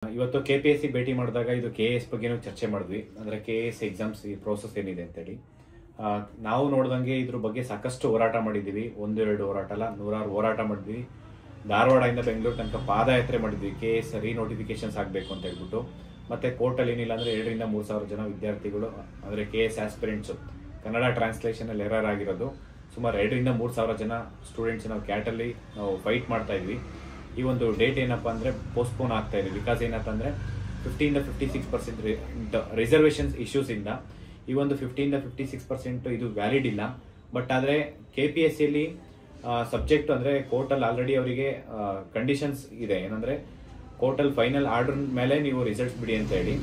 ಇವತ್ತು KPSC ಭೇಟಿ ಮಾಡಿದಾಗ ಇದು KAS ಬಗ್ಗೆನೂ ಚರ್ಚೆ ಮಾಡಿದ್ವಿ. ಅಂದ್ರೆ KAS ಎಕ್ಸಾಮ್ಸ್ ಈ ಪ್ರೋಸೆಸ್ ಏನಿದೆ ಅಂತೇಳಿ ನಾವು ನೋಡಿದಂಗೆ ಇದ್ರ ಬಗ್ಗೆ ಸಾಕಷ್ಟು ಹೋರಾಟ ಮಾಡಿದ್ದೀವಿ. ಒಂದೆರಡು ಹೋರಾಟ ಅಲ್ಲ, ನೂರಾರು ಹೋರಾಟ ಮಾಡಿದ್ವಿ. ಧಾರವಾಡದಿಂದ ಬೆಂಗಳೂರು ತನಕ ಪಾದಯಾತ್ರೆ ಮಾಡಿದ್ವಿ. KAS ರೀನೋಟಿಫಿಕೇಶನ್ಸ್ ಆಗಬೇಕು ಅಂತ ಹೇಳ್ಬಿಟ್ಟು. ಮತ್ತೆ ಕೋರ್ಟಲ್ಲಿ ಏನಿಲ್ಲ ಅಂದ್ರೆ 2,000 ರಿಂದ 3,000 ಜನ ವಿದ್ಯಾರ್ಥಿಗಳು ಅಂದ್ರೆ KAS ಆಸ್ಪಿರೆಂಟ್ಸ್ ಕನ್ನಡ ಟ್ರಾನ್ಸ್ಲೇಷನ್ ಅಲ್ಲಿ ಎರರ್ ಆಗಿರೋದು. ಸುಮಾರು 2,000 ರಿಂದ 3,000 ಜನ ಸ್ಟೂಡೆಂಟ್ಸ್ ನಾವು ಕ್ಯಾಟಲ್ಲಿ ನಾವು ಫೈಟ್ ಮಾಡ್ತಾ ಇದ್ವಿ. ಈ ಒಂದು ಡೇಟ್ ಏನಪ್ಪ ಅಂದ್ರೆ ಪೋಸ್ಟ್ಪೋನ್ ಆಗ್ತಾ ಇದೆ. ಬಿಕಾಸ್ ಏನಪ್ಪ ಅಂದ್ರೆ 15 ರಿಂದ 56% ರಿಸರ್ವೇಷನ್ಸ್ ಇಶ್ಯೂಸ್ ಇಂದ ಈ ಒಂದು 15 ರಿಂದ 56% ಇದು ವ್ಯಾಲಿಡ್ ಇಲ್ಲ. ಬಟ್ ಆದ್ರೆ KPSC ಅಲ್ಲಿ ಸಬ್ಜೆಕ್ಟ್ ಅಂದ್ರೆ ಕೋರ್ಟ್ ಅಲ್ಲಿ ಆಲ್ರೆಡಿ ಅವರಿಗೆ ಕಂಡೀಷನ್ಸ್ ಇದೆ. ಏನಂದ್ರೆ ಕೋರ್ಟ್ ಅಲ್ಲಿ ಫೈನಲ್ ಆರ್ಡರ್ ಮೇಲೆ ನೀವು ರಿಸಲ್ಟ್ಸ್ ಬಿಡಿ ಅಂತ ಹೇಳಿ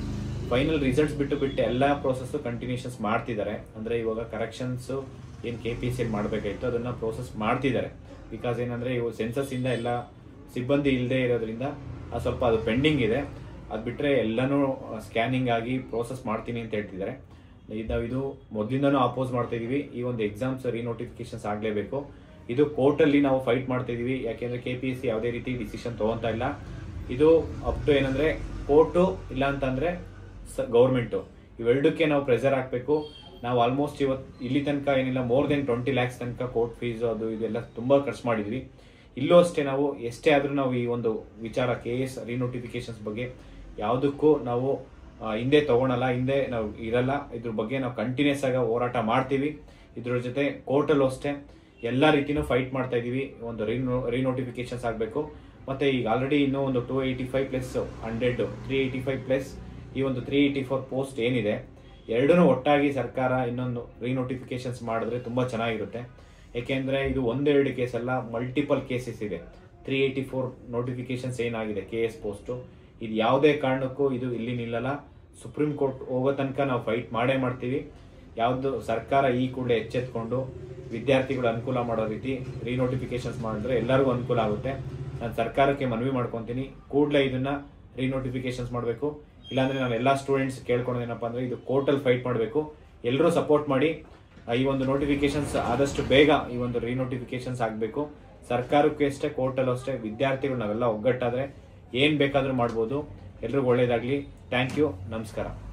ಫೈನಲ್ ರಿಸಲ್ಟ್ಸ್ ಬಿಟ್ಟು ಎಲ್ಲಾ ಪ್ರೋಸೆಸ್ ಕಂಟಿನ್ಯೂಷನ್ಸ್ ಮಾಡ್ತಿದ್ದಾರೆ. ಅಂದ್ರೆ ಇವಾಗ ಕರೆಕ್ಷನ್ಸ್ ಏನ್ KPSC ಅಲ್ಲಿ ಮಾಡ್ಬೇಕಾಯ್ತು ಅದನ್ನ ಪ್ರೋಸೆಸ್ ಮಾಡ್ತಿದ್ದಾರೆ. ಬಿಕಾಸ್ ಏನಂದ್ರೆ ಇವು ಸೆನ್ಸಸ್ ಇಂದ ಎಲ್ಲ ಸಿಬ್ಬಂದಿ ಇಲ್ಲದೆ ಇರೋದ್ರಿಂದ ಸ್ವಲ್ಪ ಅದು ಪೆಂಡಿಂಗ್ ಇದೆ. ಅದ್ ಬಿಟ್ರೆ ಎಲ್ಲಾನು ಸ್ಕ್ಯಾನಿಂಗ್ ಆಗಿ ಪ್ರೋಸೆಸ್ ಮಾಡ್ತೀನಿ ಅಂತ ಹೇಳ್ತಿದ್ದಾರೆ. ಇದು ಮೊದಲಿಂದನೂ ಅಪೋಸ್ ಮಾಡ್ತಾ ಇದೀವಿ. ಈ ಒಂದು ಎಕ್ಸಾಮ್ಸ್ ರೀನೋಟಿಫಿಕೇಶನ್ಸ್ ಆಗ್ಲೇಬೇಕು. ಇದು ಕೋರ್ಟ್ ಅಲ್ಲಿ ನಾವು ಫೈಟ್ ಮಾಡ್ತಾ ಇದೀವಿ. ಯಾಕೆಂದ್ರೆ KPSC ಯಾವುದೇ ರೀತಿ ಡಿಸಿಷನ್ ತಗೊಂತಾ ಇಲ್ಲ. ಇದು ಅಪ್ ಟು ಏನಂದ್ರೆ ಕೋರ್ಟು ಇಲ್ಲ ಅಂತಂದ್ರೆ ಗೌರ್ಮೆಂಟ್ ಇವೆರಡಕ್ಕೆ ನಾವು ಪ್ರೆಷರ್ ಹಾಕ್ಬೇಕು. ನಾವು ಆಲ್ಮೋಸ್ಟ್ ಇಲ್ಲಿ ತನಕ ಏನಿಲ್ಲ ಮೋರ್ ದೆನ್ 20 lakhs ತನಕ ಕೋರ್ಟ್ ಫೀಸ್ ಅದು ಇದೆಲ್ಲ ತುಂಬಾ ಖರ್ಚು ಮಾಡಿದ್ವಿ. ಇಲ್ಲೂ ಅಷ್ಟೇ ನಾವು ಎಷ್ಟೇ ಆದ್ರೂ ನಾವು ಈ ಒಂದು ವಿಚಾರ KAS ರೀನೋಟಿಫಿಕೇಶನ್ಸ್ ಬಗ್ಗೆ ಯಾವುದಕ್ಕೂ ನಾವು ಹಿಂದೆ ತಗೊಳಲ್ಲ, ಹಿಂದೆ ನಾವು ಇರಲ್ಲ. ಇದ್ರ ಬಗ್ಗೆ ನಾವು ಕಂಟಿನ್ಯೂಸ್ ಆಗಿ ಹೋರಾಟ ಮಾಡ್ತೀವಿ. ಇದ್ರ ಜೊತೆ ಕೋರ್ಟಲ್ಲೂ ಅಷ್ಟೇ ಎಲ್ಲಾ ರೀತಿನೂ ಫೈಟ್ ಮಾಡ್ತಾ ಇದೀವಿ. ಒಂದು ರೀನೋಟಿಫಿಕೇಶನ್ಸ್ ಆಗಬೇಕು. ಮತ್ತೆ ಈಗ ಆಲ್ರೆಡಿ ಇನ್ನೂ ಒಂದು 285 + 100 385 ಈ ಒಂದು 384 ಪೋಸ್ಟ್ ಏನಿದೆ ಎರಡನ್ನೂ ಒಟ್ಟಾಗಿ ಸರ್ಕಾರ ಇನ್ನೊಂದು ರೀನೋಟಿಫಿಕೇಶನ್ಸ್ ಮಾಡಿದ್ರೆ ತುಂಬಾ ಚೆನ್ನಾಗಿರುತ್ತೆ. ಯಾಕೆಂದ್ರೆ ಇದು ಒಂದೆರಡು ಕೇಸ್ ಅಲ್ಲ, ಮಲ್ಟಿಪಲ್ ಕೇಸಸ್ ಇದೆ. 384 ನೋಟಿಫಿಕೇಶನ್ಸ್ ಏನಾಗಿದೆ KAS ಪೋಸ್ಟ್ ಇದು ಯಾವುದೇ ಕಾರಣಕ್ಕೂ ಇದು ಇಲ್ಲಿ ನಿಲ್ಲಲ್ಲ. ಸುಪ್ರೀಂ ಕೋರ್ಟ್ ಹೋಗೋ ತನಕ ನಾವು ಫೈಟ್ ಮಾಡೇ ಮಾಡ್ತೀವಿ. ಯಾವ್ದು ಸರ್ಕಾರ ಈ ಕೂಡಲೇ ಎಚ್ಚೆತ್ಕೊಂಡು ವಿದ್ಯಾರ್ಥಿಗಳು ಅನುಕೂಲ ಮಾಡೋ ರೀತಿ ರೀನೋಟಿಫಿಕೇಶನ್ಸ್ ಮಾಡಿದ್ರೆ ಎಲ್ಲರಿಗೂ ಅನುಕೂಲ ಆಗುತ್ತೆ. ನಾನು ಸರ್ಕಾರಕ್ಕೆ ಮನವಿ ಮಾಡ್ಕೊತೀನಿ, ಕೂಡಲೇ ಇದನ್ನ ರೀನೋಟಿಫಿಕೇಶನ್ಸ್ ಮಾಡಬೇಕು. ಇಲ್ಲಾಂದ್ರೆ ನಾನು ಎಲ್ಲಾ ಸ್ಟೂಡೆಂಟ್ಸ್ ಕೇಳ್ಕೊಳ್ಳೋದೇನಪ್ಪ ಅಂದ್ರೆ ಇದು ಕೋರ್ಟಲ್ ಫೈಟ್ ಮಾಡಬೇಕು. ಎಲ್ಲರೂ ಸಪೋರ್ಟ್ ಮಾಡಿ ಈ ಒಂದು ನೋಟಿಫಿಕೇಶನ್ಸ್ ಆದಷ್ಟು ಬೇಗ ಈ ಒಂದು ರೀನೋಟಿಫಿಕೇಶನ್ಸ್ ಆಗಬೇಕು. ಸರ್ಕಾರಕ್ಕೂ ಅಷ್ಟೇ ಕೋರ್ಟಲ್ಲೂ ಅಷ್ಟೇ ವಿದ್ಯಾರ್ಥಿಗಳು ನಾವೆಲ್ಲ ಒಗ್ಗಟ್ಟಾದ್ರೆ ಏನ್ ಬೇಕಾದ್ರೂ ಮಾಡ್ಬೋದು. ಎಲ್ರಿಗೂ ಒಳ್ಳೇದಾಗ್ಲಿ. Thank you. ನಮಸ್ಕಾರ.